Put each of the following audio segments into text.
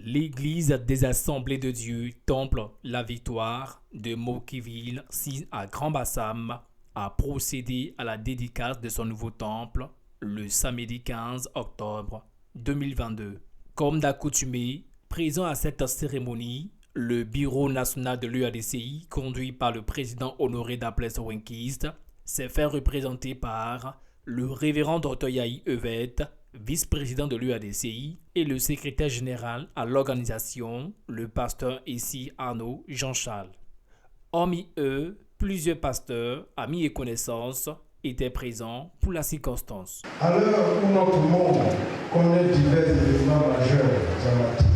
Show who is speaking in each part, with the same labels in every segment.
Speaker 1: L'église des Assemblées de Dieu, Temple La Victoire de Mokiville, à Grand-Bassam, a procédé à la dédicace de son nouveau temple le samedi 15 octobre 2022. Comme d'accoutumé, présent à cette cérémonie, le bureau national de l'UADCI, conduit par le président honoré d'Aplès Wenkist, s'est fait représenter par le révérend Dr Yahi Evet, vice-président de l'UADCI, et le secrétaire général à l'organisation, le pasteur ici Arnaud Jean-Charles. Hormis eux, plusieurs pasteurs, amis et connaissances étaient présents pour la circonstance.
Speaker 2: À l'heure où notre monde connaît divers événements majeurs dramatiques,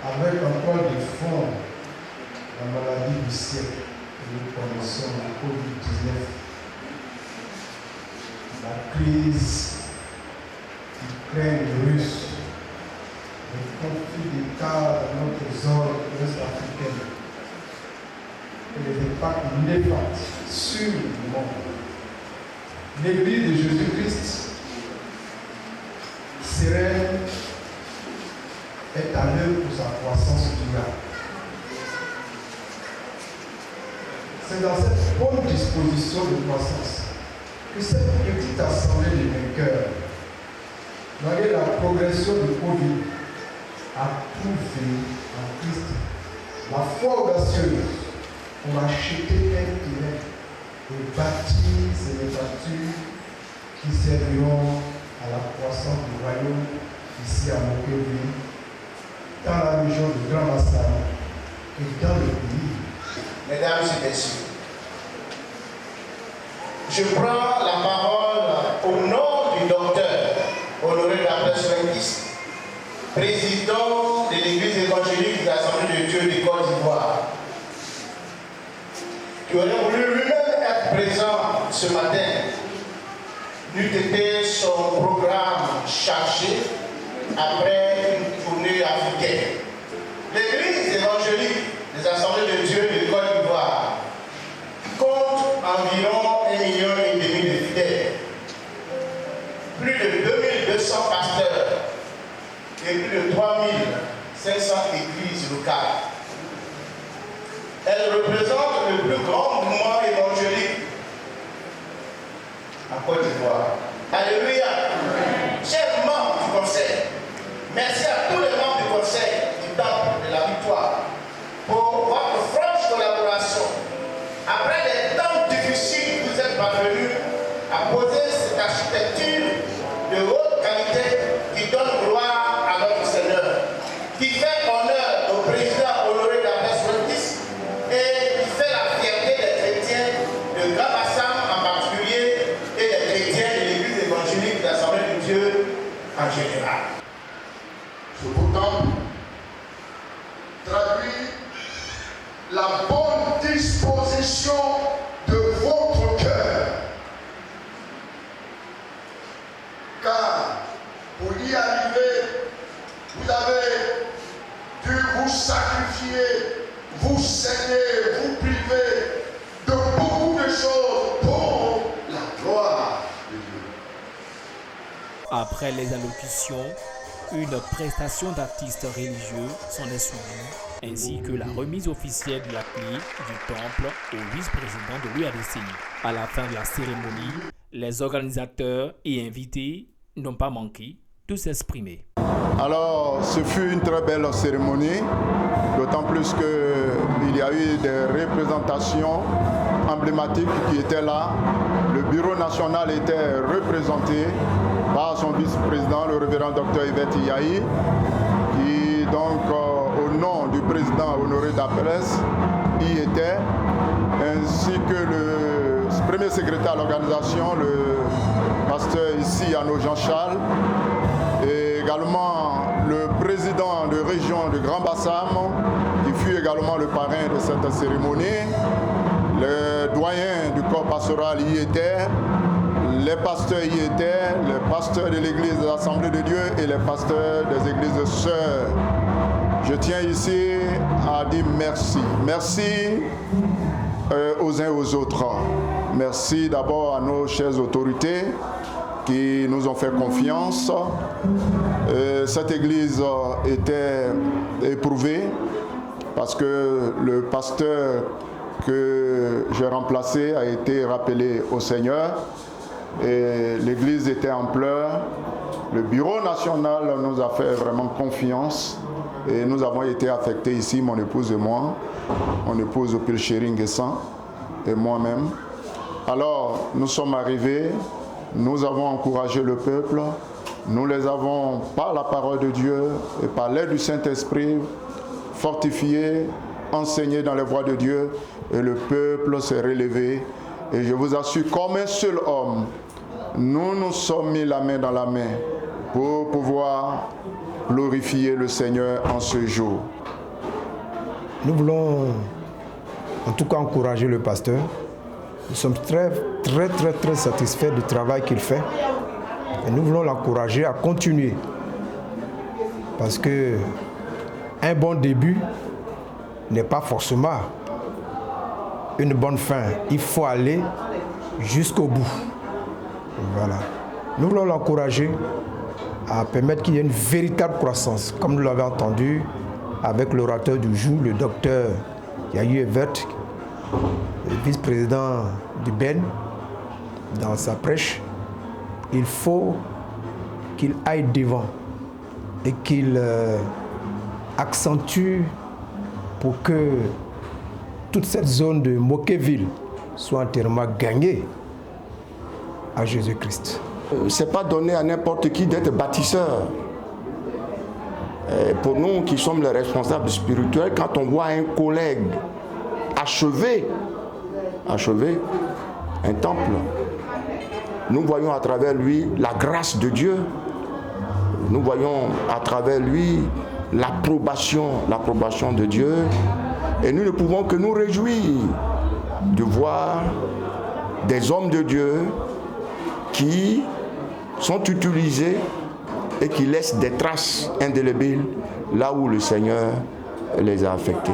Speaker 2: avec en toile de fond la maladie du siècle que nous connaissons, la COVID-19, la crise Ukraine-Russe, le conflit d'État dans notre zone ouest-africaine et les impacts néfastes sur le monde. L'Église de Jésus-Christ, sereine, est à l'œuvre pour sa croissance durable. C'est dans cette bonne disposition de croissance que cette petite assemblée de vainqueurs, malgré la progression du Covid, a trouvé en Christ la foi audacieuse pour acheter un terrain et bâtir ces bâtiments qui serviront à la croissance du royaume ici à Mokeville, dans la région de Grand-Bassam et dans le pays.
Speaker 3: Mesdames et messieurs, je prends la parole au nom du docteur honoré d'Aplès Wenkist, président de l'Église évangélique de l'Assemblée de Dieu de Côte d'Ivoire, qui aurait voulu lui-même être présent ce matin, n'eût été son programme chargé après une tournée africaine. L'Église évangélique des Assemblées de Dieu de Côte d'Ivoire compte environ 1,5 million de fidèles, plus de 2200 pasteurs et plus de 3500 églises locales. Elle représente le plus grand mouvement évangélique en Côte d'Ivoire. Alléluia. Chers membres du conseil, merci à tous les membres du conseil du Temple de la Victoire pour votre franche collaboration. Après des temps difficiles, vous êtes parvenus à poser cette architecture de haute qualité qui donne gloire à notre Seigneur, qui fait honneur au président honoré d'Aplès Wenkist et qui fait la fierté des chrétiens de Grand-Bassam en particulier et des chrétiens de l'Église évangélique de l'Assemblée de Dieu en général.
Speaker 4: Ce beau temple traduit la bonne disposition de votre cœur. Car pour y arriver, vous avez dû vous sacrifier, vous saigner, vous priver de beaucoup de choses pour la gloire de Dieu.
Speaker 1: Après les allocutions, une prestation d'artistes religieux s'en est suivie, ainsi que la remise officielle de la clé du temple au vice-président de l'UADCI. À la fin de la cérémonie, les organisateurs et invités n'ont pas manqué de s'exprimer.
Speaker 5: Alors, ce fut une très belle cérémonie, d'autant plus qu'il y a eu des représentations emblématiques qui étaient là. Le bureau national était représenté par son vice-président, le révérend Dr Yvette Yahi, qui donc, au nom du président honoré d'Aplès, y était, ainsi que le premier secrétaire à l'organisation, le pasteur ici, Arnaud Jean-Charles, et également le président de région de Grand-Bassam, qui fut également le parrain de cette cérémonie. Le doyen du corps pastoral y était, les pasteurs y étaient, les pasteurs de l'église de l'Assemblée de Dieu et les pasteurs des églises sœurs. Je tiens ici à dire merci. Merci aux uns et aux autres. Merci d'abord à nos chères autorités qui nous ont fait confiance. Cette église était éprouvée parce que le pasteur que j'ai remplacé a été rappelé au Seigneur et l'église était en pleurs. Le bureau national nous a fait vraiment confiance et nous avons été affectés ici, mon épouse et moi, mon épouse Pilcheri Nguessan et moi-même. Alors nous sommes arrivés, nous avons encouragé le peuple, nous les avons par la parole de Dieu et par l'aide du Saint-Esprit fortifiés, enseignés dans les voies de Dieu et le peuple s'est relevé. Et je vous assure, comme un seul homme, nous nous sommes mis la main dans la main pour pouvoir glorifier le Seigneur en ce jour.
Speaker 2: Nous voulons en tout cas encourager le pasteur. Nous sommes très satisfaits du travail qu'il fait. Et nous voulons l'encourager à continuer. Parce que un bon début n'est pas forcément une bonne fin. Il faut aller jusqu'au bout. Voilà. Nous voulons l'encourager à permettre qu'il y ait une véritable croissance, comme nous l'avons entendu avec l'orateur du jour, le docteur Yayu Evert, le vice-président du BEN, dans sa prêche. Il faut qu'il aille devant et qu'il accentue pour que toute cette zone de Mokéville soit entièrement gagnée à Jésus-Christ.
Speaker 4: Ce n'est pas donné à n'importe qui d'être bâtisseur. Et pour nous qui sommes les responsables spirituels, quand on voit un collègue achever un temple, nous voyons à travers lui la grâce de Dieu. Nous voyons à travers lui l'approbation de Dieu. Et nous ne pouvons que nous réjouir de voir des hommes de Dieu qui sont utilisés et qui laissent des traces indélébiles là où le Seigneur les a affectés.